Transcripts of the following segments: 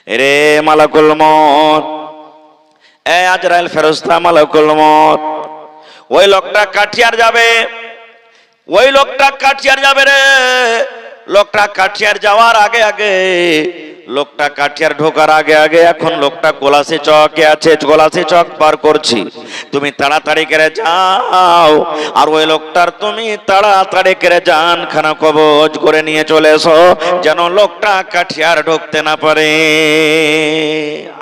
রে মালাকুল মউত, এ আজরাইল ফেরেশতা মালাকুল মউত, ওই লোকটা কাঠিয়ার যাবে, ওই লোকটা কাঠিয়ার যাবে রে। লোকটা কাঠিয়ার যাওয়ার আগে আগে, লোকটা কাঠিয়ার ঢোকার আগে আগে, এখন লোকটা গোলাসি চকে আছে, গোলাসি চক পার করছি। তুমি তাড়াতাড়ি করে যাও, আর ওই লোকটার তুমি তাড়াতাড়ি করে জান খানা কবজ করে নিয়ে চলে এসো, যেন লোকটা কাঠিয়ার ঢুকতে না পারে।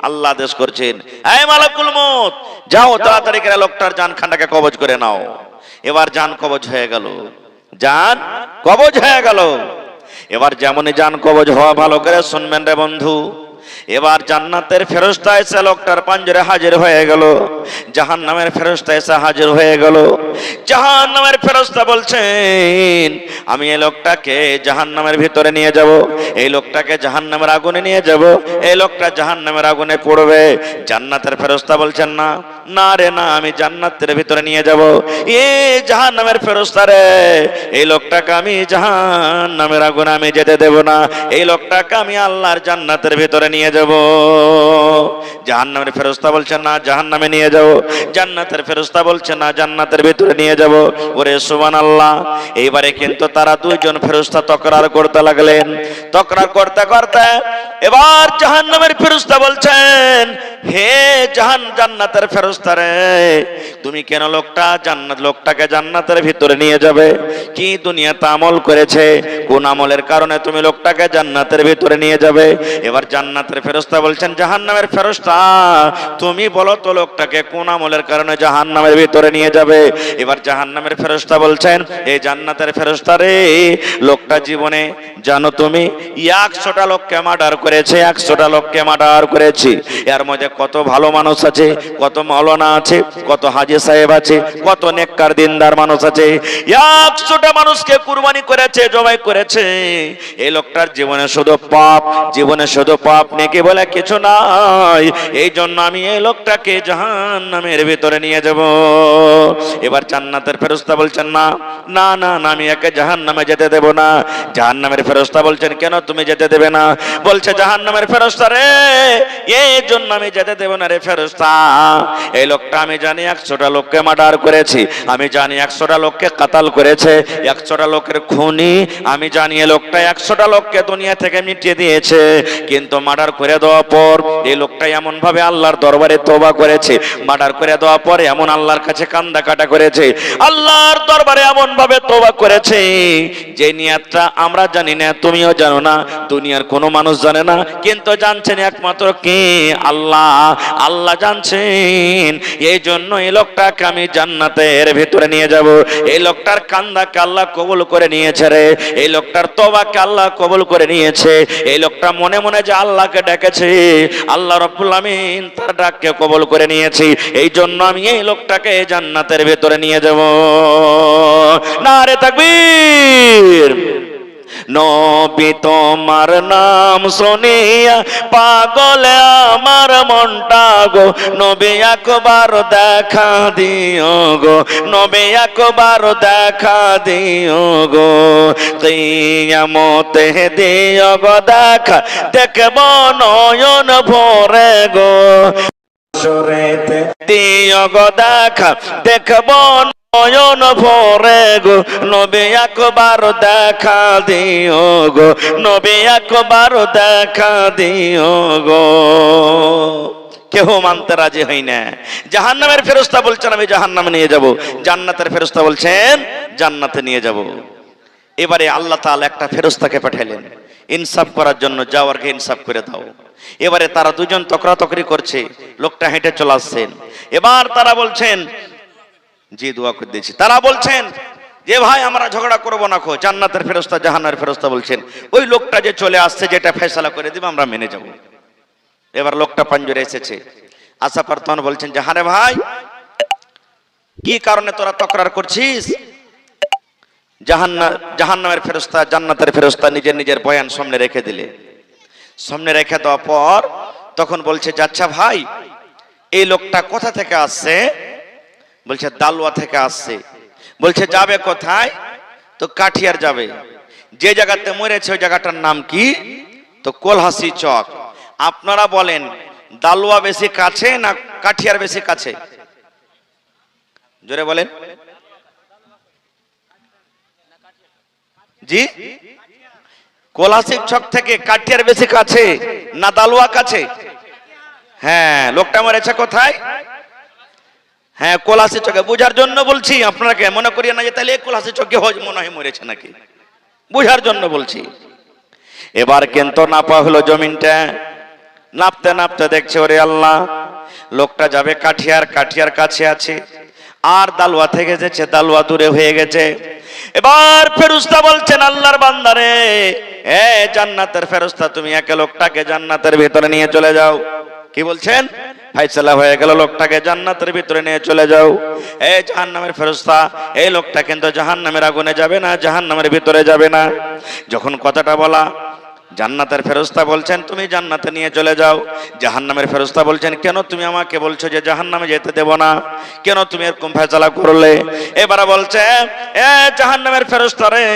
আল্লাহ আদেশ করছেন, এই মালাকুল মউত, যাও তাড়াতাড়ি করে লোকটার জান খানাকে কবজ করে নাও। এবার জান কবজ হয়ে গেল, জান কবজ হয়ে গেল। এবার যেমনই জান কবজ হওয়া, ভালো করে শুনবেন রে বন্ধু, এবার জান্নাতের ফেরেশতা এসে লোকটার পাঞ্জরে হাজির হয়ে গেল, জাহান্নামের ফেরেশতা এসে হাজির হয়ে গেল। জাহান্নামের ফেরেশতা বলছেন, আমি এই লোকটাকে জাহান্নামের ভিতরে নিয়ে যাব, এই লোকটাকে জাহান্নামের আগুনে নিয়ে যাব, এই লোকটা জাহান্নামের আগুনে পড়বে। জান্নাতের ফেরেশতা বলছেন, না না রে না, আমি জান্নাতের ভিতরে নিয়ে যাব। এ জাহান্নামের ফেরেশতা রে, এই লোকটাকে আমি জাহান্নামের আগুনে আমি যেতে দেব না, এই লোকটাকে আমি আল্লাহর জান্নাতের ভিতরে নিয়ে যাব। জাহান্নামের ফেরেশতা বলছেন, না জাহান্নামে নিয়ে যাব। জান্নাতের ফেরেশতা বলছেন, না জান্নাতের ভিতরে নিয়ে যাব। ওরে সুবহানাল্লাহ। এইবারে কিন্তু তারা দুইজন ফেরেশতা তকরার করতে লাগলেন। তকরার করতে করতে এবার জাহান্নামের ফেরেশতা বলছেন, হে জান্নাতের ফেরেশতা রে, তুমি কেন লোকটাকে জান্নাতের ভিতরে নিয়ে যাবে? কি দুনিয়াতে আমল করেছে, কোন আমলের কারণে তুমি লোকটাকে জান্নাতের ভিতরে নিয়ে যাবে? এবার জান্নাতের ফেরেশতা বলছেন, জাহান্নামের ফেরেশতা তুমি বলো তো লোকটাকে কোন আমলের কারণে জাহান্নামের ভিতরে নিয়ে যাবে? এবার জাহান্নামের ফেরেশতা বলছেন, এই জান্নাতের ফেরেশতা রে, লোকটা জীবনে জানো তুমি 100টা লোককে মার্ডার করেছে, 100টা লোককে মার্ডার করেছে। এর মধ্যে কত ভালো মানুষ আছে, কত মাওলানা আছে, কত হাজী সাহেব আছে, কত নেককার দিনদার মানুষ আছে। 100টা মানুষকে কুরবানি করেছে, জবাই করেছে। এই লোকটার জীবনে শুধু পাপ, জীবনে শুধু পাপ, নেকি বলে কিছু নাই। এই জন্য আমি এই লোকটাকে জাহান্নামের ভিতরে নিয়ে যাব। এবার জান্নাতের ফেরেশতা বলছেন, না না না না, আমি একে জাহান্নামে যেতে দেব না। জাহান্নামের ফেরেশতা বলছেন, কেন তুমি যেতে দেবে না? বলছে জাহান্নামের ফেরেশতা রে, এই জন্য আমি যেতে দেব না রে ফেরেশতা, এই লোকটা আমি জানি 100টা লোককে মার্ডার করেছি, আমি জানি 100টা লোককে কাতাল করেছে, 100টা লোকের খুনি, আমি জানি এই লোকটা 100টা লোককে দুনিয়া থেকে মিটিয়ে দিয়েছে। কিন্তু মার্ডার করে দেওয়ার পর এই লোকটা এমন ভাবে আল্লাহর দরবারে তওবা করেছে, মার্ডার করে দেওয়ার পরে এমন আল্লাহর কাছে কান্দা কাটা করেছে, আল্লাহর দরবারে এমন ভাবে তওবা করেছে যে নিয়তটা আমরা জানি না, তুমিও জানো না, দুনিয়ার কোনো মানুষ জানে না, কিন্তু জানছেন একমাত্র কে? আল্লাহ। আল্লাহ জানছেন। এই জন্য এই লোকটাকে আমি জান্নাতের ভিতরে নিয়ে যাব। এই লোকটার কান্দাকে আল্লাহ কবুল করে নিয়েছে রে, এই লোকটার তওবাকে আল্লাহ কবুল করে নিয়েছে। এই লোকটা মনে মনে যে আল্লাহকে ডেকেছে, আল্লাহ রাব্বুল আমিন তার ডাককে কবুল করে নিয়েছে। এই জন্য আমি এই লোকটাকে জান্নাতের ভিতরে নিয়ে যাব। নারে তাকবীর। নবী তোমার নাম শুনিয়া পাগল আমার মনটা গো, নবী একবার দেখা দিও গো, নবী একবার দেখা দিও গো, কিয়ামতে দিও গো দেখা, দেখব নয়ন ভরে গো, সরেতে দিও গো দেখা, দেখব নয়ন ভরে গো, নবী একবার দেখা দিও গো, নবী একবার দেখা দিও গো। কেউ মানতে রাজি হয় না। জাহান্নামের ফেরেশতা বলছেন, আমি জাহান্নামে নিয়ে যাব। জান্নাতের ফেরেশতা বলছেন, জান্নাতে নিয়ে যাব। এবারে আল্লাহ তাআলা একটা ফেরেশতাকে পাঠালেন ইনসাফ করার জন্য, যাওয়ারকে ইনসাফ করে দাও। এবারে তারা দুজন তকরাতকরি করছে, লোকটা হেঁটে চলে আসছেন। এবার তারা বলছেন, জি দোয়া করে দিয়েছি, তারা বলছেন যে ভাই আমরা ঝগড়া করবো না খো। জান্নাতের ফেরেশতা জাহান্নামের ফেরেশতা বলছেন, ওই লোকটা যে চলে আসছে, যেটা ফয়সালা করে দিবে আমরা মেনে যাব। এবার লোকটা পাঞ্জরে এসেছে, আসার পর তখন বলছেন, জাহানে ভাই কি কারণে তোরা তকরার করছিস? জাহান্নামের ফেরেশতা জান্নাতের ফেরেশতা নিজের নিজের বয়ান সামনে রেখে দিলে। সামনে রেখে দেওয়ার পর তখন বলছে, আচ্ছা ভাই এই লোকটা কোথা থেকে আসছে? বলছে দালুয়া থেকে আসছে। বলছে যাবে কোথায়? তো কাঠিয়ার যাবে। যে জায়গাতে মরেছে ওই জায়গাটার নাম কি? তো কোলহাসি চক। আপনারা বলেন দালুয়া বেশি কাছে না কাঠিয়ার বেশি কাছে? জোরে বলেন। জি, কোলাসিক ছক থেকে কাঠিয়ার বেশি কাছে না দালুয়া কাছে? হ্যাঁ, লোকটা মরেছে কোথায়? হ্যাঁ, কোলাসি চকে। বুঝার জন্য বলছি, আপনাকে মনে করিয়ে না যে তাহলে কোলাসি চকে মনে হয় মরেছে নাকি, বুঝার জন্য বলছি। এবার কিন্তু নাপা হলো জমিনটা, নাপতে নাপতে দেখছে ওরে আল্লাহ, লোকটা যাবে কাঠিয়ার, কাঠিয়ার কাছে আছে, আর দালুয়া থেকে যেছে দালুয়া দূরে হয়ে গেছে। এবার ফেরেশতা বলছেন আল্লাহর বান্দারে, এ জান্নাতের ফেরেশতা, তুমি একে লোকটাকে জান্নাতের ভিতরে নিয়ে চলে যাও। কি বলছেন? ফাইসালা হয়ে গেল, লোকটাকে জান্নাতের ভিতরে নিয়ে চলে যাও। এই জাহান্নামের ফেরেশতা, এই লোকটা কিন্তু জাহান্নামের আগুনে যাবে না, জাহান্নামের ভিতরে যাবে না। যখন কথাটা বলা, জান্নাতের ফেরেশতা বলছেন তুমি জান্নাতে নিয়ে চলে যাও। জাহান্নামের ফেরেশতা বলছেন কেন তুমি আমাকে বলছো যে জাহান্নামে যেতে দেব না, কেন তুমি এরকম ফয়সালা করলে? এবারে বলছে, এ জাহান্নামের ফেরেশতা রে,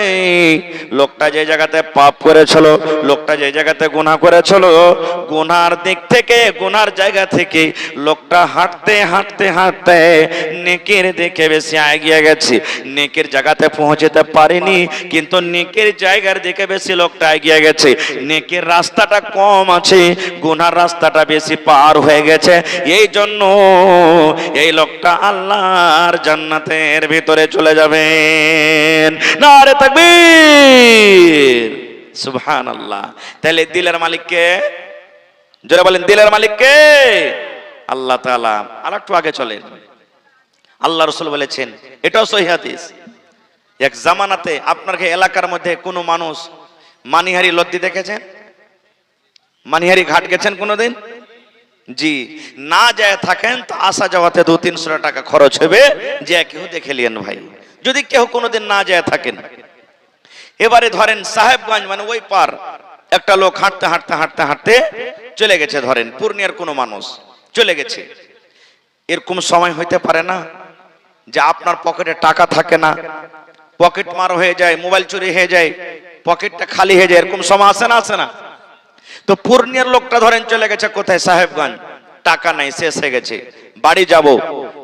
লোকটা যে জায়গাতে পাপ করেছিল, লোকটা যে জায়গাতে গুনাহ করেছিল, গুনার দিক থেকে, গুনার জায়গা থেকে লোকটা হাঁটতে হাঁটতে হাঁটতে নেকির দিকে বেশি এগিয়ে গেছে। নেকির জায়গাতে পৌঁছতে পারেনি, কিন্তু নেকির জায়গার দিকে বেশি লোকটা এগিয়ে গেছে। নেকির রাস্তাটা কম আছে, গুনার রাস্তাটা বেশি পার হয়ে গেছে। এই জন্য এই লোকটা আল্লাহর জান্নাতের ভিতরে চলে যাবেন। নারে তাকবীর, সুবহানাল্লাহ। তাহলে দিলের মালিক কে? জোরে বলেন, দিলের মালিক কে? আল্লাহ তাআলা। আর একটু আগে চলেন, আল্লাহ রাসূল বলেছেন, এটাও সহিহ হাদিস, এক জামানাতে আপনার এলাকার মধ্যে কোনো মানুষ মানিহারি লদ্দি দেখেছেন? মানিহারি ঘাট গেছেন কোনোদিন? জি, না যায় থাকেন তো আসা যাওয়াতে 200-300 টাকা খরচ হবে, যে কেউ দেখে লিয়েন ভাই, যদি কেউ কোনোদিন না যায় থাকেন। এবারে ধরেন সাহেবগঞ্জ মানে ওই পার একটা লোক হাঁটতে হাঁটতে হাঁটতে হাঁটতে চলে গেছে, ধরেন পূর্ণিয়ার কোনো মানুষ চলে গেছে। এরকম সময় হইতে পারে না যে আপনার পকেটে টাকা থাকে না, পকেট মার হয়ে যায়, মোবাইল চুরি হয়ে যায়, পকেটটা খালি হয়ে যায়, এরকম সময় আসে না? আসে না? তো পূর্ণিয়ার লোকটা ধরেন চলে গেছে কোথায়? সাহেবগঞ্জ। টাকা নাই, শেষ হয়ে গেছে, বাড়ি যাব,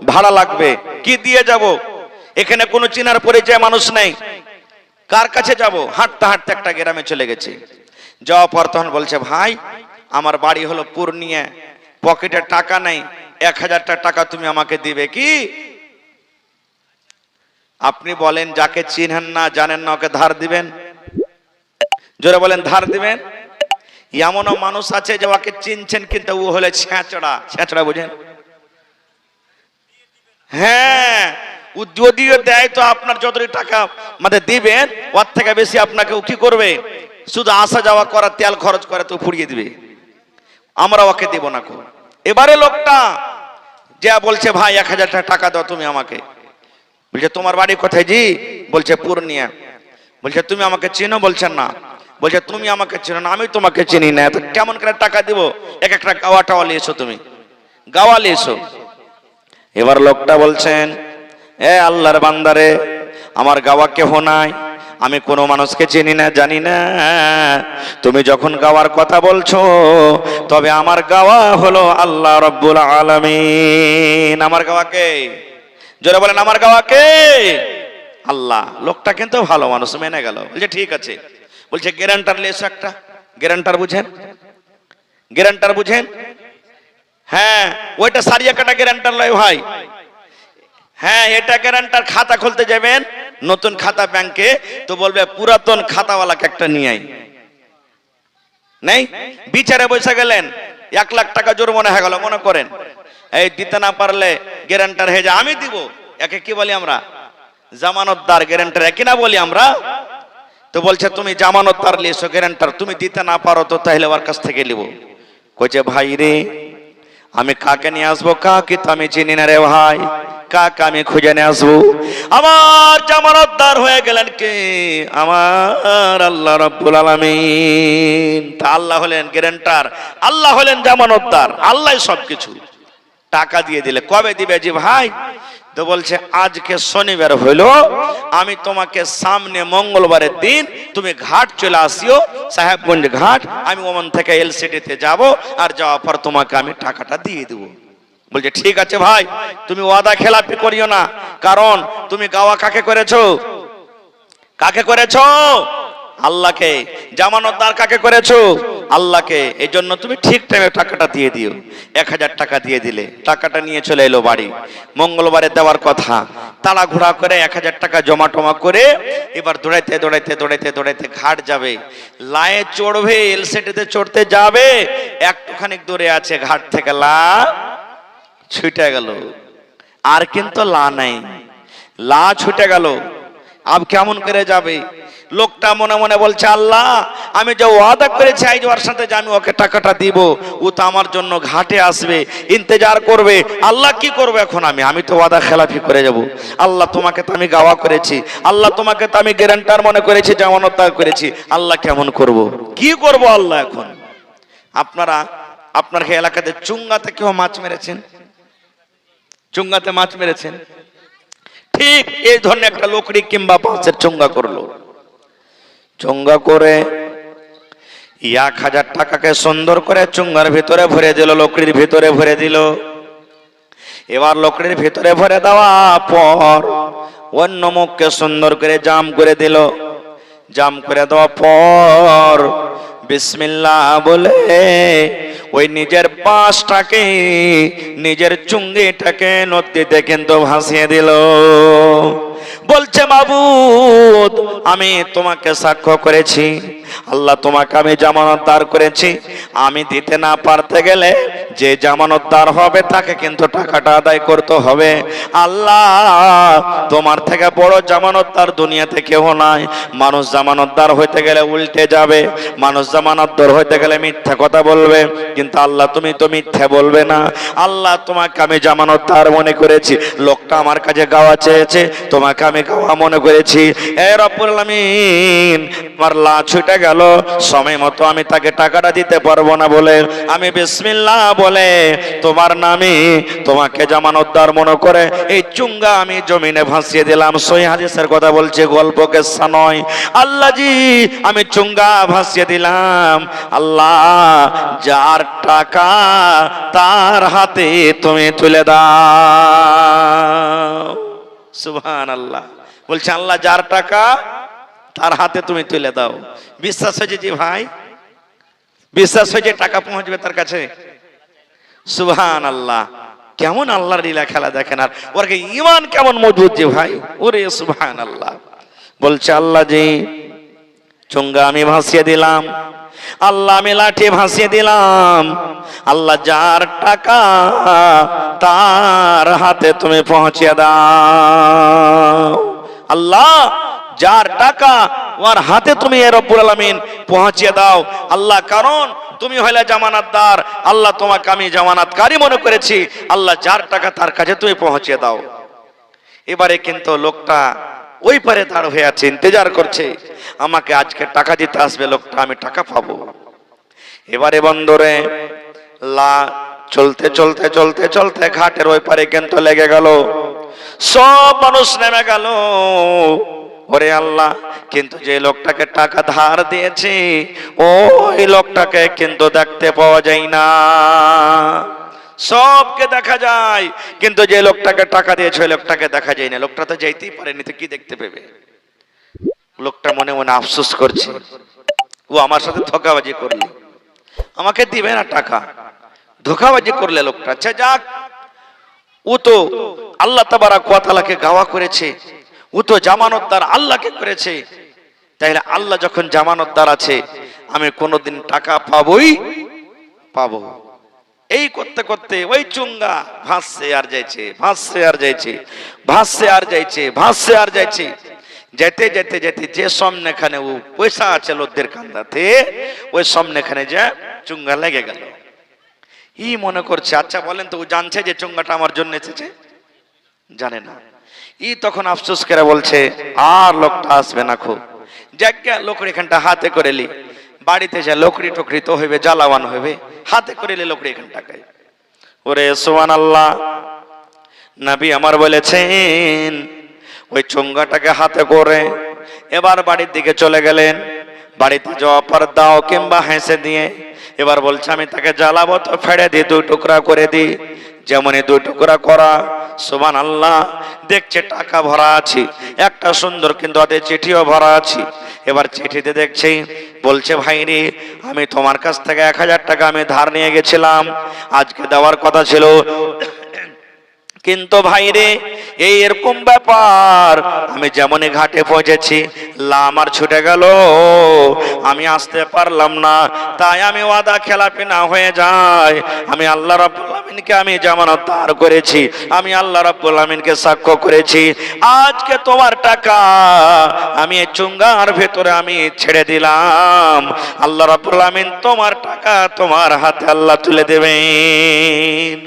ভাড়া লাগবে, কি দিয়ে যাব? এখানে কোনো চিনার পরিচয় মানুষ নেই, কার কাছে যাব? হাঁটতে হাঁটতে একটা গ্রামে চলে গেছে। যাওয়ার পর তখন বলছে, ভাই আমার বাড়ি হলো পূর্ণিয়া, পকেটে টাকা নাই, 1000 টাকা তুমি আমাকে দিবে কি? আপনি বলেন, যাকে চিনেন না জানেন না ওকে ধার দিবেন? জোরে বলেন, ধার দিবেন? এমনও মানুষ আছে যে ওকে চিনছেন কিন্তু ও হলে ছেঁচড়া। ছেঁচড়া বুঝেন? হ্যাঁ, ও যদিও দেয় তো আপনার যতই টাকা মানে দিবেন ওর থেকে বেশি আপনাকে ও কি করবে? শুধু আসা যাওয়া করা, তেল খরচ করে তো ফুরিয়ে দিবে। আমরা ওকে দেব না কো। এবারে লোকটা যে বলছে, ভাই 1000 টাকা দাও তুমি আমাকে। বলছে, তোমার বাড়ি কোথায়? জি। বলছে, পূর্ণিয়া। বলছে, তুমি আমাকে চিনো? বলছেন না। বলছে, তুমি আমাকে চিনো না, আমি তোমাকে চিনি না, তো কেমন করে টাকা দিব? একটা গাওয়া টাওয়া নিয়ে এসো, তুমি গাওয়া নিয়ে এসো। এবার লোকটা বলছেন, এ আল্লাহর বান্দারে, আমার গাওয়া কেহ নাই, আমি কোনো মানুষকে চিনি না, জানি না। তুমি যখন গাওয়ার কথা বলছো, তবে আমার গাওয়া হলো আল্লাহ রাব্বুল আলামিন। আমার গাওয়া কে? জোরে বলেন, আমার গাওয়া কে? আল্লাহ। লোকটা কিন্তু ভালো মানুষ, মেনে গেল। বলছে, ঠিক আছে। বলছে, গ্যারান্টার লেছো একটা। গ্যারান্টার বুঝেন? গ্যারান্টার বুঝেন? হ্যাঁ, ওইটা সারিয়া কাটা গ্যারান্টার লয় ভাই। হ্যাঁ, এটা গ্যারান্টার। খাতা খুলতে যাবেন, নতুন খাতা ব্যাংকে, তো বলবে পুরাতন খাতাওয়ালাকে একটা নিয়ে আই। নেই, বিচারে বসে গেলেন, 1 লাখ টাকা জরিমানা হয়ে গেল। মনে করেন এই দিতে না পারলে গ্যারান্টার হয়ে যায়, আমি দিব। একে কি বলি আমরা? জামানতদার। গ্যারান্টার একই না বলি আমরা? তো বলছে, তুমি জামানতদার লিয়েছো, গ্যারান্টার তুমি দিতে না পারো তো তাহলে ওর কাছ থেকে নিব। কইছে, ভাই রে, আমি কাকে নিয়ে আসবো? কাকে তো আমি চিনি না রে ভাই, কাকে আমি খুঁজে নিয়ে আসবো? আমার জামানতদার হয়ে গেলেন কে? আমার আল্লাহ রাব্বুল আলামিন। তা আল্লাহ হলেন গ্যারান্টার, আল্লাহ হলেন জামানতদার, আল্লাহ সবকিছু। টাকা দিয়ে দিলে কবে দিবে? জি ভাই, তো বলছে আজকে শনিবার হইলো, আমি তোমাকে সামনে মঙ্গলবারের দিন তুমি ঘাট চলে আসিও, সাহেবগঞ্জ ঘাট, আমি ওমন থেকে এলসিডিতে যাব, আর যাওয়ার পর তোমাকে আমি টাকাটা দিয়ে দেবো। বলছে ঠিক আছে ভাই, তুমি ওয়াদা খেলাপি করিও না, কারণ তুমি গাওয়া কাকে করেছো? কাকে করেছো? আল্লাহকে। জামানতদার কাকে করেছো? আল্লাহকে। এই জন্য তুমি ঠিক টাইমে টাকাটা দিয়ে দিও। 1000 টাকা দিয়ে দিলে, টাকাটা নিয়ে চলে এলো বাড়ি। মঙ্গলবারে দেওয়ার কথা, তাড়াঘুড়া করে 1000 টাকা জমা টমা করে এবার দৌড়াইতে দৌড়াইতে দৌড়াইতে দৌড়াইতে ঘাট যাবে, লায়ে চড়বে, এলসেটিতে চড়তে যাবে, একটুখানি দূরে আছে, ঘাট থেকে লা ছুটে গেল। আর কিন্তু লা নাই, লা ছুটে গেল। আব কেমন করে যাবে? লোকটা মনে মনে বলছে আল্লাহ, আমি যে ওয়াদা করেছি আজ ওর সাথে যে আমি ওকে টাকাটা দিব, ও তো আমার জন্য ঘাটে আসবে, ইন্তজার করবে। আল্লাহ কি করবে এখন? আমি তো ওয়াদা খেলাফি করে যাব। আল্লাহ তোমাকে তো আমি গাওয়া করেছি, আল্লাহ তোমাকে তো আমি গ্যারান্টার মনে করেছি, জামানতদার করেছি, আল্লাহ কেমন করব? কি করব আল্লাহ এখন? আপনারা আপনার এলাকাতে চুঙ্গাতে কেউ মাছ মেরেছেন? চুঙ্গাতে মাছ মেরেছেন? ঠিক এই ধরনের একটা লকড়ি কিংবা বাঁশের চুঙ্গা করলো। চুঙ্গা করে 1000 টাকাকে সুন্দর করে চুঙ্গার ভিতরে ভরে দিল, লকড়ির ভিতরে ভরে দিল। এবার লকড়ির ভিতরে ভরে দেওয়া পর অন্য মুখকে সুন্দর করে জাম করে দিল। জাম করে দেওয়া পর বিসমিল্লাহ বলে ওই নিজের বাঁশটাকে, নিজের চুঙ্গিটাকে নদীতে কিন্তু ভাসিয়ে দিল। বলছে মাবুদ, আমি তোমাকে সাক্ষ্য করেছি, আল্লাহ তোমাকে আমি জামানতদার করেছি, আমি দিতে না পারতে গেলে যে জামানতদার হবে তাকে কিন্তু টাকাটা আদায় করতে হবে। আল্লাহ, তোমার থেকে বড় জামানতদার দুনিয়াতে কেউ নাই। মানুষ জামানতদার হইতে গেলে উল্টে যাবে, মানুষ জামানতদার হইতে গেলে মিথ্যা কথা বলবে, কিন্তু আল্লাহ তুমি তো মিথ্যা বলবে না। আল্লাহ, তোমাকে আমি জামানতদার মনে করেছি। লোকটা আমার কাছে গাওয়া চেয়েছে, তোমাকে আমি গাওয়া মনে করেছি। এ রব্বুল আলামিন, আমার লা ছুটে গেল, সময় মতো আমি তাকে টাকাটা দিতে পারবো না বলে আমি বিসমিল্লাহ বলে তোমার নামে তোমাকে জামানতদার মনে করে এই চুঙ্গা আমি জমিনে ভাসিয়ে দিলাম। সহিহ হাদিসের কথা বলছে, গল্প কেসা নয়। আল্লাহ জি, আমি চুঙ্গা ভাসিয়ে দিলাম। আল্লাহ, যার টাকা তার হাতে তুমি তুলে দাও। সুবহানাল্লাহ। বলছে আল্লাহ, যার টাকা তার হাতে তুমি তুলে দাও। বিশ্বাস হয়েছে জি ভাই? বিশ্বাস হয়েছে টাকা পৌঁছবে তার কাছে? সুবহানাল্লাহ। কেমন আল্লাহর লীলা খেলা দেখেন, আর ওর ঈমান কেমন মজবুত যে ভাই, ওরে সুবহানাল্লাহ। বলছে আল্লাহ জি, চুঙ্গা আমি ভাসিয়ে দিলাম, আল্লাহ আমি লাঠি ভাসিয়ে দিলাম। আল্লাহ, যার টাকা তার হাতে তুমি পৌঁছে দাও। আল্লাহ, যার টাকা ওর হাতে তুমি রব্বুল আলামিন পৌঁছে দাও। আল্লাহ, কারণ তুমি হইলে জামানতদার, আল্লাহ তোমাকে আমি জামানতকারী মনে করেছি। আল্লাহ, যার টাকা তার কাছে তুমি পৌঁছে দাও। এবারে কিন্তু লোকটা ওই পারে দাঁড় হয়ে আছে, ইন্তজার করছে, আমাকে আজকে টাকা দিতে আসবে লোকটা, আমি টাকা পাবো। এবারে বন্দরে লা চলতে চলতে চলতে চলতে ঘাটের ওই পারে কিন্তু লেগে গেল, সব মানুষ নেমে গেল। ওরে আল্লাহ, কিন্তু যে লোকটাকে টাকা ধার দিয়েছে ওই লোকটাকে কিন্তু দেখতে পাওয়া যায় না। সবকে দেখা যায়, কিন্তু যে লোকটাকে টাকা দিয়েছে ওই লোকটাকে দেখা যায় না। লোকটা তো যাইতেই পারেনি, তো কি দেখতে পেবে? লোকটা মনে মনে আফসোস করছে, ও আমার সাথে ধোঁকাবাজি করলে, আমাকে দিবে না টাকা, ধোঁকাবাজি করলে লোকটা। আচ্ছা যাক, ও তো আল্লাহ তাবারাক ওয়া তাআলাকে গাওয়া করেছে, ও তো জামানতদার আল্লাহকে করেছে, তাইলে আল্লাহ যখন জামানতদার আছে, আমি কোনোদিন টাকা পাবোই পাবো। এই করতে করতে ওই চুঙ্গা ভাসছে আর যাইছে, ভাসছে আর যাইছে, ভাসছে আর যাইছে, ভাসছে আর যাইছে। যেতে যেতে যেতে যে সামনেখানে ও পয়সা আছে লোকদের কান্দাতে, ওই সামনেখানে যে চুঙ্গা লেগে গেল। ই মনে করছে, আচ্ছা বলেন তো, ও জানছে যে চুঙ্গাটা আমার জন্য এসেছে? জানে না। ই তখন আফসোস করে বলছে, আর লোকটা আসবে না, খুব জায়গা লোকড়ি এখানটা হাতে করে লি, বাড়িতে যা লোকড়ি টকড়ি তো হইবে, জ্বালাওয়ান হইবে, হাতে করে লি লোকড়ি এখানটাকে। ওরে সুবহানাল্লাহ। নবী আমার বলেছেন ওই চোঙ্গাটাকে হাতে করে এবার বাড়ির দিকে চলে গেলেন। বাড়িতে যাওয়ার পর দাও কিংবা হেসে দিয়ে এবার বলছে আমি তাকে জ্বালাবো তো ফেড়ে দিই, দুই টুকরা করে দিই। যেমনই দুই টুকরা করা, সুবহানাল্লাহ, দেখছে টাকা ভরা আছে, একটা সুন্দর কিন্তু হাতে চিঠিও ভরা আছে। এবার চিঠিতে দেখছি বলছে ভাই রে, আমি তোমার কাছ থেকে 1000 টাকা আমি ধার নিয়ে গেছিলাম, আজকে দেওয়ার কথা ছিল, কিন্তু ভাই রে এই এরকম ব্যাপার, আমি যেমনই ঘাটে পৌঁছেছি আমার ছুটে গেল, আমি আসতে পারলাম না, তাই আমি ওয়াদা খেলাপি না হয়ে যায় আমি আল্লাহ রাব্বুল আমিনকে আমি জামানত দাঁড় করেছি, আমি আল্লাহ রাব্বুল আমিনকে সাক্ষ্য করেছি, আজকে তোমার টাকা আমি এই চুঙ্গার ভেতরে আমি ছেড়ে দিলাম, আল্লাহ রাব্বুল আমিন তোমার টাকা তোমার হাতে আল্লাহ তুলে দেবেন।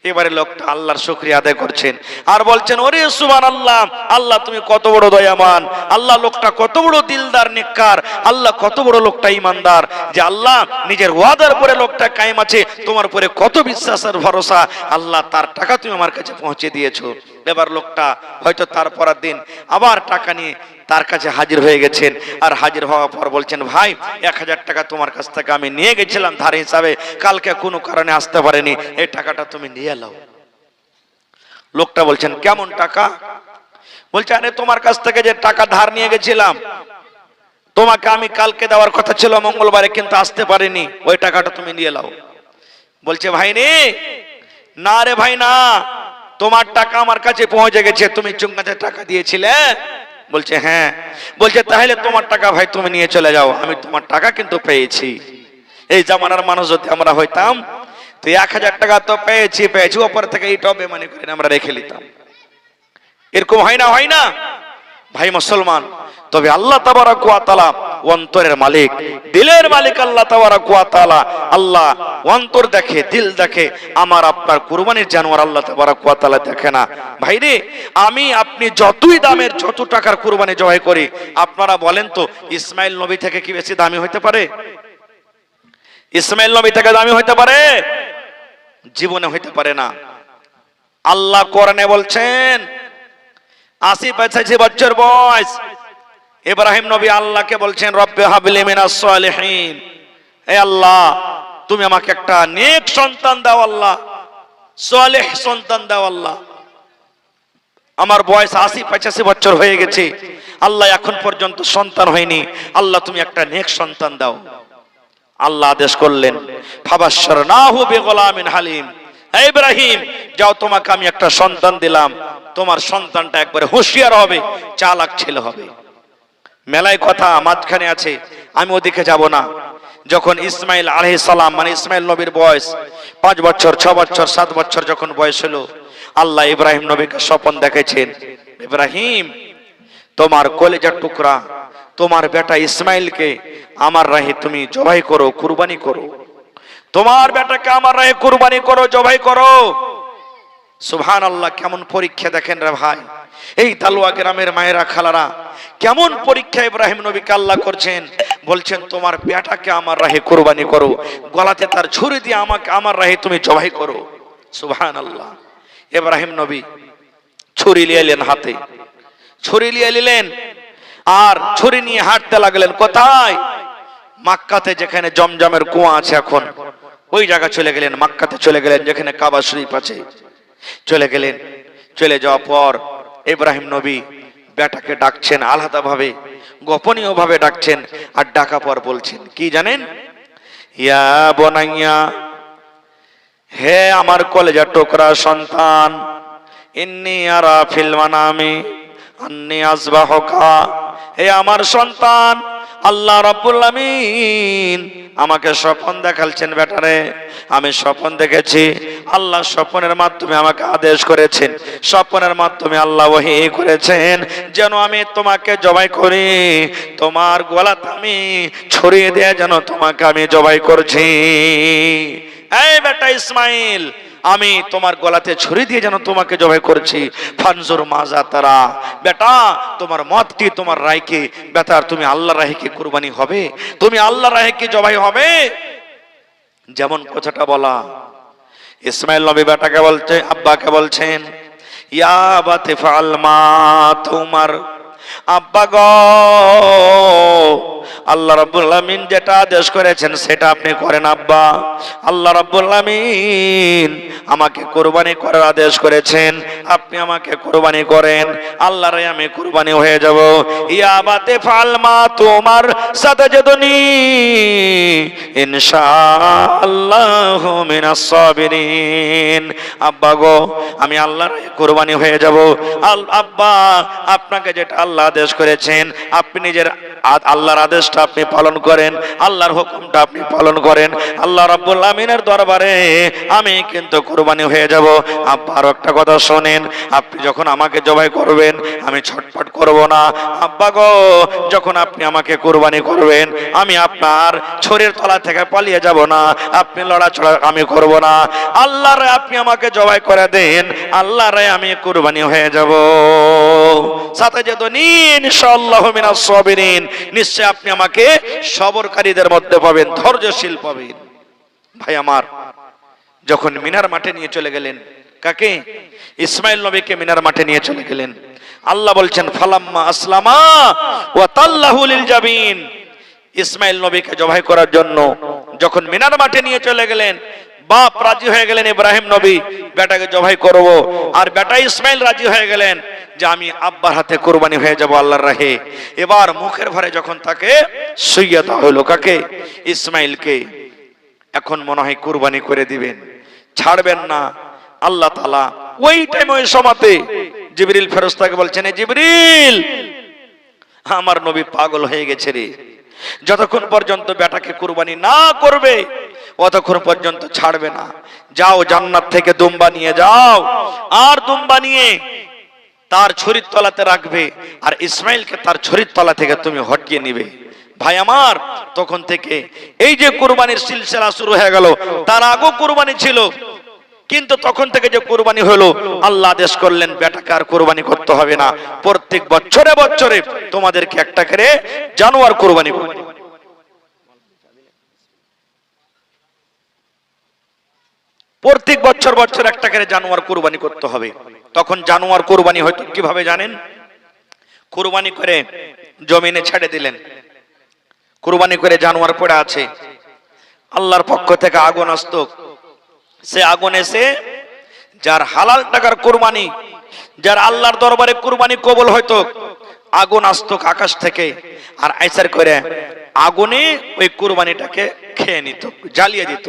এবারে লোকটা আল্লাহর শুকরিয়া আদায় করছেন আর বলছেন ওরে সুবহানাল্লাহ, আল্লাহ তুমি কত বড় দয়াবান, আল্লাহ লোকটা কত বড় দিলদার নেককার, আল্লাহ কত বড় লোকটা ইমানদার, যে আল্লাহ নিজের ওয়াদার পরে লোকটা কায়েম আছে, তোমার পরে কত বিশ্বাস আর ভরসা, আল্লাহ তার টাকা তুমি আমার কাছে পৌঁছে দিয়েছো। এবার লোকটা হয়তো তার পরের দিন আবার টাকা নিয়ে তার কাছে হাজির হয়ে গেছেন, আর হাজির হওয়ার পর বলছেন ভাই 1000 টাকা তোমার কাছ থেকে আমি নিয়ে গেছিলাম ধার হিসাবে, কালকে কোনো কারণে আসতে পারেনি, এই টাকাটা তুমি নিয়ে নাও। লোকটা বলছেন কেমন টাকা? বলছে আরে তোমার কাছ থেকে যে টাকা ধার নিয়ে গেছিলাম, তোমাকে আমি কালকে দেওয়ার কথা ছিল মঙ্গলবারে, কিন্তু আসতে পারিনি, ওই টাকাটা তুমি নিয়ে নাও। বলছে ভাই রে, না রে ভাই না, তোমার টাকা আমার কাছে পৌঁছে গেছে, তুমি চুঙ্গাতে টাকা দিয়েছিলে। বলছে হ্যাঁ। বলছে তাহলে তোমার টাকা ভাই তুমি নিয়ে চলে যাও, আমি তোমার টাকা কিন্তু পেয়েছি। এই জামানার মানুষ যদি আমরা হইতাম তো 1000 টাকা তো পেয়েছি ওপর থেকে এইটাও বেমানি করে আমরা রেখে নিতাম, এরকম হয় না? হয় না ভাই মুসলমান? তবে আল্লাহ তাবারক ওয়া তাআলা অন্তরের মালিক, দিলের মালিক আল্লাহ তাবারক ওয়া তাআলা। আল্লাহ অন্তর দেখে, দিল দেখে, আমার আপনার কুরবানির জানোয়ার আল্লাহ তাবারক ওয়া তাআলা দেখে না। ভাই রে, আমি আপনি যতই দামের যত টাকার কুরবানি জবাই করি, আপনারা বলেন তো ইসমাইল নবী থেকে কি বেশি দামি হইতে পারে? ইসমাইল নবী থেকে দামি হইতে পারে? জীবনে হইতে পারে না। আল্লাহ কোরআনে বলছেন 80-85 বছর বয়স ইব্রাহিম নবী আল্লাহকে বলছেন রব্বে হাবলি মিনাস সালিহিন, হে আল্লাহ তুমি আমাকে একটা নেক সন্তান দাও, আল্লাহ সালেহ সন্তান দাও, আল্লাহ আমার বয়স 80-85 বছর হয়ে গেছে, আল্লাহ এখন পর্যন্ত সন্তান হয়নি, আল্লাহ তুমি একটা নেক সন্তান দাও। আল্লাহ আদেশ করলেন ফাবাশশারনাহু বিগুলামিন হালিম, হে ইব্রাহিম যাও, তোমাকে আমি একটা সন্তান দিলাম, তোমার সন্তানটা একবারে হুঁশিয়ার হবে, চালাক ছেলে হবে। মেলায় কথা মাঝখানে আছে, আমি ওদিকে যাব না। যখন ইসমাইল আলাইহিস সালাম মানে ইসমাইল নবীর বয়স 5 বছর 6 বছর 7 বছর যখন বয়স হলো, আল্লাহ ইব্রাহিম নবীকে স্বপ্ন দেখেছেন, ইব্রাহিম তোমার কলেজার টুকরা তোমার বেটা ইসমাইলকে আমার রাহে তুমি জবাই করো, কুরবানি করো, তোমার বেটাকে আমার রাহে কুরবানি করো, জবাই করো। সুবহানাল্লাহ, কেমন পরীক্ষা দেখেন রে ভাই, এই তালুয়া গ্রামের মায়েরা খালারা কেমন পরীক্ষা ইব্রাহিম নবীকে আল্লাহ করছেন। বলছেন তোমার বেটাকে আমার রাহে কুরবানি করো, গলাতে তার ছুরি দিয়ে আমাকে আমার রাহে তুমি জবাই করো। সুবহানাল্লাহ, ইব্রাহিম নবী ছুরি নিয়ে এলেন হাতে, ছুরি নিয়ে নিলেন আর ছুরি নিয়ে হাঁটতে লাগলেন। কোথায়? মক্কাতে, যেখানে জমজমের কুয়া আছে এখন, ওই জায়গা চলে গেলেন। মক্কাতে চলে গেলেন যেখানে কাবা শরীফ আছে, চলে গেলেন। চলে যাওয়ার পর ইব্রাহিম নবী বেটাকে ডাকছেন আলাদা ভাবে, গোপনীয় ভাবে ডাকছেন, আর ডাকা পর বলছেন কি জানেন? ইয়া বুনাইয়া, হে আমার কলেজার টুকরা সন্তান, ইন্নী আরা ফিল মানামি আন্নী আযবাহুকা, হে আমার সন্তান, আল্লাহ রাব্বুল আমিন আমাকে স্বপ্ন দেখালছেন বেটারে, আমি স্বপ্ন দেখেছি, আল্লাহ স্বপ্নের মাধ্যমে আমাকে আদেশ করেছেন, স্বপ্নের মাধ্যমে আল্লাহ ওহী করেছেন যেন আমি তোমাকে জবাই করি, তোমার গলাতে আমি ছড়িয়ে দিয়ে যেন তোমাকে আমি জবাই করছি। এই বেটা ইসমাইল, আমি তোমার গলাতে ছুরি দিয়ে যেন তোমাকে জবাই করছি। ফানজুর মাজা তারা, বেটা তোমার মত কি, তোমার রায় কি? বেটা তুমি আল্লাহর রাহে কি কুরবানি হবে? তুমি আল্লাহর রাহে কি জবাই হবে? যেমন কথাটা বলা, ইসমাইল নবী বেটাকে বলছে, আব্বাকে বলছেন, ইয়া আবাতি ফাআল মা তুমার। আব্বা গো, আল্লাহ রাব্বুল আলামিন যেটা আদেশ করেছেন সেটা আপনি করেন আব্বা। আল্লাহ রাব্বুল আলামিন আমাকে কুরবানি করার আদেশ করেছেন, আপনি আমাকে কুরবানি করেন। আল্লাহরে আমি কুরবানি হয়ে যাব। ইয়া আবাতি ফাআল মা তুমার সাতাজিদুনি ইনশাআল্লাহু মিনাস সাবিরিন। আব্বা গো, আমি আল্লাহর কুরবানি হয়ে যাব। আব্বা, আপনাকে যেটা আল্লাহ আদেশ করেছেন আপনি নিজের আল্লাহর আদেশটা আপনি পালন করেন, আল্লাহর হুকুমটা আপনি পালন করেন। আল্লাহ রাব্বুল আমিনের দরবারে আমি কিন্তু কুরবানি হয়ে যাব। আব্বা আরো একটা কথা শোনেন, আপনি যখন আমাকে জবাই করবেন আমি ছটফট করব না। আব্বা গো, যখন আপনি আমাকে কুরবানি করবেন আমি আপনার ছড়ির তলা থেকে পালিয়ে যাব না, আপনি লড়াচড়া আমি করব না। আল্লাহরে আপনি আমাকে জবাই করে দেন, আল্লাহরে আমি কুরবানি হয়ে যাব। সাতাজিদুনি ইনশাআল্লাহু মিনাস সাবিরিন, নিশ্চয় আপনি আমাকে সবরকারীদের মধ্যে পাবেন, ধৈর্যশীল পাবেন। ভাই আমার, যখন মিনার মাঠে নিয়ে চলে গেলেন, কাকে? ইসমাইল নবীকে মিনার মাঠে নিয়ে চলে গেলেন। আল্লাহ বলছেন, ফালাম্মা আসলামা ওয়া তাল্লাহু লিল জাবিন। ইসমাইল নবীকে জবাই করার জন্য যখন মিনার মাঠে নিয়ে চলে গেলেন, বাপ রাজি হয়ে গেলেন ইব্রাহিম নবী বেটাকে জবাই করব, আর বেটা ইসমাইল রাজি হয়ে গেলেন যে আমি আব্বার হাতে কুরবানি হয়ে যাব আল্লাহর রাহে। এবার মুখের ভরে যখন তাকে শুইয়ে দেওয়া হলো, কাকে? ইসমাইলকে। এখন মনে হয় কুরবানি করে দিবেন, ছাড়বেন না। আল্লাহ তাআলা ওই টাইমে ওই সময়তে জিবরিল ফেরেশতাকে বলছেন, জিবরিল, আমার নবী পাগল হয়ে গেছে রে, যতক্ষণ পর্যন্ত বেটাকে কুরবানি না করবে ততক্ষণ পর্যন্ত ছাড়বে না। যাও জান্নাত থেকে দুম্বা নিয়ে যাও, আর দুম্বা নিয়ে তার ছড়ির তলাতে রাখবে, আর ইসমাইলকে তার ছড়ির তলা থেকে তুমি হটিয়ে নিবে। ভাই আমার, তখন থেকে এই যে কুরবানির সিলসিলা শুরু হয়ে গেল। তার আগেও কুরবানি ছিল, কিন্তু তখন থেকে যে কুরবানি হলো, আল্লাহ আদেশ করলেন বেটাকে আর কুরবানি করতে হবে না, প্রত্যেক বছরে বছরে তোমাদেরকে একটা করে জানোয়ার কুরবানি করতে হবে। প্রত্যেক বছর বছর একটা করে জানোয়ার কুরবানি করতে হবে। তখন জানোয়ার কুরবানি হয়তো কিভাবে জানেন? কুরবানি করে জমিনে ছেড়ে দিলেন, কুরবানি করে জানোয়ার পড়ে আছে, আল্লাহর পক্ষ থেকে আগুন আসতো, সে আগুন এসে যার হালাল টাকার কুরবানি, যার আল্লাহর দরবারে কুরবানি কবুল হইতো, আগুন আসতো আকাশ থেকে, আর আইসার করে আগুনে ওই কুরবানিটাকে খেয়ে নিত, জ্বালিয়ে দিত।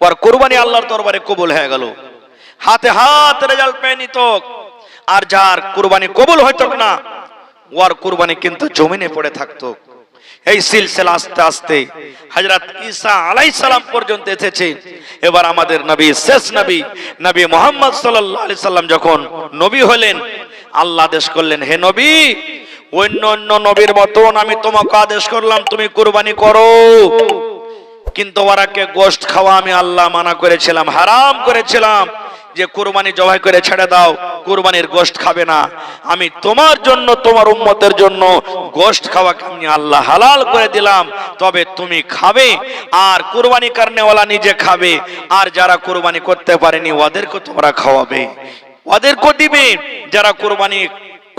ওর কুরবানি আল্লাহর দরবারে কবুল হয়ে গেল, হাতে হাত রেজাল্ট পেয়ে নিত। আর যার কুরবানি কবুল হইতো না, ওর কুরবানি কিন্তু জমিনে পড়ে থাকতো। এই সিলসিলা আস্তে আস্তে হযরত ঈসা আলাইহিস সালাম পর্যন্ত এসেছে। এবার আমাদের নবী, শেষ নবী, নবী মুহাম্মদ সাল্লাল্লাহু আলাইহি সাল্লাম যখন নবী হলেন, আল্লাহ আদেশ করলেন, হে নবী, অন্য অন্য নবীর মতন আমি তোমাকে আদেশ করলাম তুমি কুরবানি করো, কিন্তু ওরাকে গোশত খাওয়া আমি আল্লাহ মানা করেছিলাম, হারাম করেছিলাম, যে কুরবানি জবাই করে ছেড়ে দাও, কুরবানির গোশত খাবে না। আমি তোমার জন্য, তোমার উম্মতের জন্য গোশত খাওয়াকে আমি আল্লাহ হালাল করে দিলাম, তবে তুমি খাবে, আর কুরবানি করনেওয়ালা নিজে খাবে, আর যারা কুরবানি করতে পারেনি ওদেরকে তোমরা খাওয়াবে, ওদেরকে দিবে, যারা কুরবানি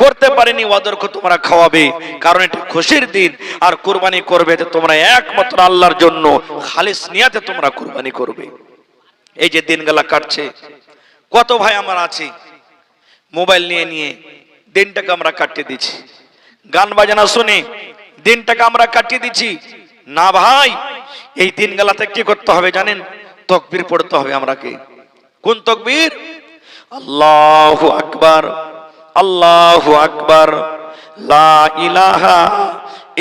করতে পারেনি ওদেরকে তোমরা খাওয়াবে, কারণ এটা খুশির দিন। আর কুরবানি করবে তো তোমরা একমাত্র আল্লাহর জন্য, খালিস নিয়াতে তোমরা কুরবানি করবে। এই যে দিনগুলা কাটছে, কত ভাই আমার আছে মোবাইল নিয়ে নিয়ে দিনটাকে আমরা কাটিয়ে দিচ্ছি, গান বাজনা শুনে দিনটাকে আমরা কাটিয়ে দিচ্ছি। না ভাই, এই দিনগুলাতে কি করতে হবে জানেন? তাকবীর পড়তে হবে। আমরাকে কোন তাকবীর? আল্লাহু আকবার, আল্লাহু আকবার, লা ইলাহা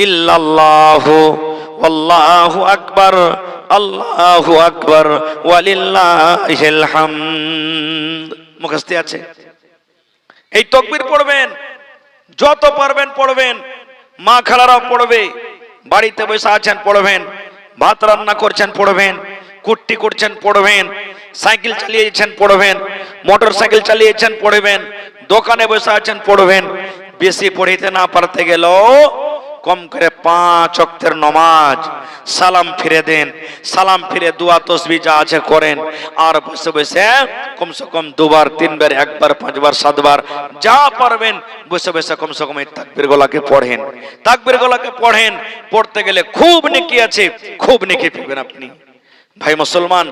ইল্লাল্লাহু আল্লাহু আকবার, আল্লাহু আকবার, ওয়ালিল্লাহিল হামদ। মুখস্থ আছে? এই তাকবীর পড়বেন, যত পারবেন পড়বেন, মা খালারাও পড়বে, বাড়িতে বসে আছেন পড়বেন, ভাত রান্না করছেন পড়বেন, কুট্টি করছেন পড়বেন, সাইকেল চালিয়েছেন পড়বেন, মোটর সাইকেল চালিয়েছেন পড়বেন, দোকানে বসে আছেন পড়বেন। বেশি পড়িতে না পারতে গেলেও কম করে 5 ওয়াক্তের নামাজ, সালাম ফিরে দেন, সালাম ফিরে দোয়া তসবিহ যা আছে করেন, আর বসে বসে কমসে কম 2 বার 3 বার 1 বার 5 বার 7 বার যা পারবেন বসে বসে কমসে কম এই তাকবীর গুলাকে পড়েন। তাকবীর গুলাকে পড়েন, পড়তে গেলে খুব নেকি আছে, খুব নেকি পাবেন আপনি। ভাই মুসলমান,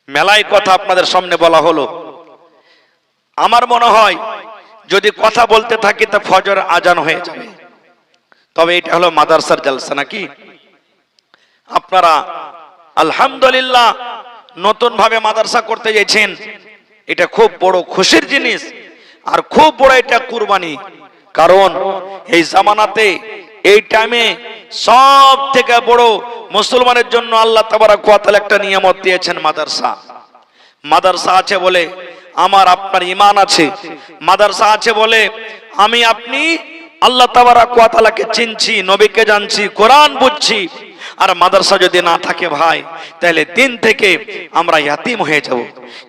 মেলায় কথা আপনাদের সামনে বলা হলো। আমার মনে হয় যদি কথা বলতে থাকি তা ফজর আজান হয়ে যাবে। তবে এটা হলো মাদ্রাসার জলসা নাকি? আপনারা আলহামদুলিল্লাহ নতুন ভাবে মাদ্রাসা করতে যাচ্ছেন, এটা খুব বড় খুশির জিনিস আর খুব বড় এটা কুরবানি। কারণ এই জামানাতে এই টাইমে সব থেকে বড় মুসলমানের জন্য আল্লাহ তাবারক ওয়া তাআলা একটা নিয়ামত দিয়েছেন মাদ্রাসা। মাদ্রাসা আছে বলে আমার আপনার ঈমান আছে, মাদ্রাসা আছে বলে আমি আপনি আল্লাহ তাবারক ওয়া তাআলাকে চিনছি, নবীকে জানছি, কোরআন বুঝছি। আর মাদ্রাসা যদি না থাকে ভাই, তাহলে দিন থেকে আমরা ইয়াতিম হয়ে যাব।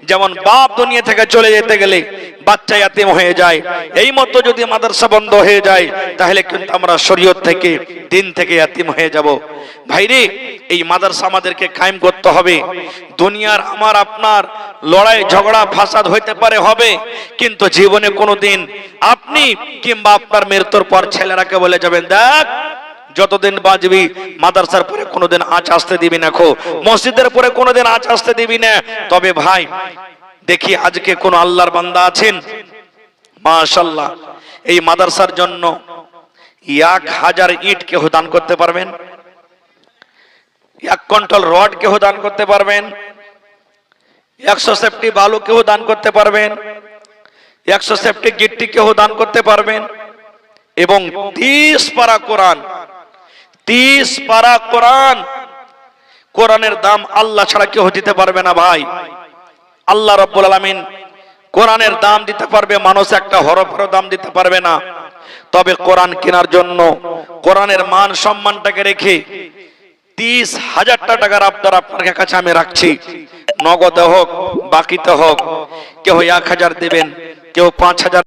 যেমন বাপ দুনিয়া থেকে চলে যেতে গেলে বাচ্চা ইয়াতিম হয়ে যায়, এই মতো যদি মাদ্রাসা বন্ধ হয়ে যায় তাহলে কিন্তু আমরা শরীয়ত থেকে, দিন থেকে ইয়াতিম হয়ে যাব। ভাইরে, এই মাদ্রাসা আমাদেরকে কায়েম করতে হবে। দুনিয়ার আমার আপনার লড়াই ঝগড়া ফাসাদ হইতে পারে, হবে, কিন্তু জীবনে কোনোদিন আপনি কিংবা আপনার মৃত্যুর পর ছেলেরাকে বলে যাবেন, দেখ যতদিন বাঁচবি মাদ্রাসার পরে কোনোদিন আঁচ আসতে দিবি না, খো মসজিদের পরে কোনোদিন আঁচ আসতে দিবি না। তবে ভাই দেখি আজকে কোন আল্লাহর বান্দা আছেন মাশাআল্লাহ এই মাদ্রাসার জন্য 1000 ইট কেহ দান করতে পারবেন, 1 কুইন্টাল রড কেহ দান করতে পারবেন, 100 সেফটি বালু কেহ দান করতে পারবেন, 100 সেফটি গিট্টি কেহ দান করতে পারবেন, এবং 30 পারা কোরআন, 30 পারা কোরআন। কোরআনের দাম আল্লাহ ছাড়া কেউ দিতে পারবে না ভাই। আল্লাহ রাব্বুল আলামিন কোরআনের দাম দিতে পারবে, মানুষ একটা হরফেরও দাম দিতে পারবে না। তবে কোরআন কেনার জন্য কোরআনের মান সম্মানটাকে রেখে 30,000 টাকার আবদার আপনার কাছে আমি রাখছি। নগদে হোক বাকিতে হোক, কেউ 1000 দেবেন, কেউ 5000।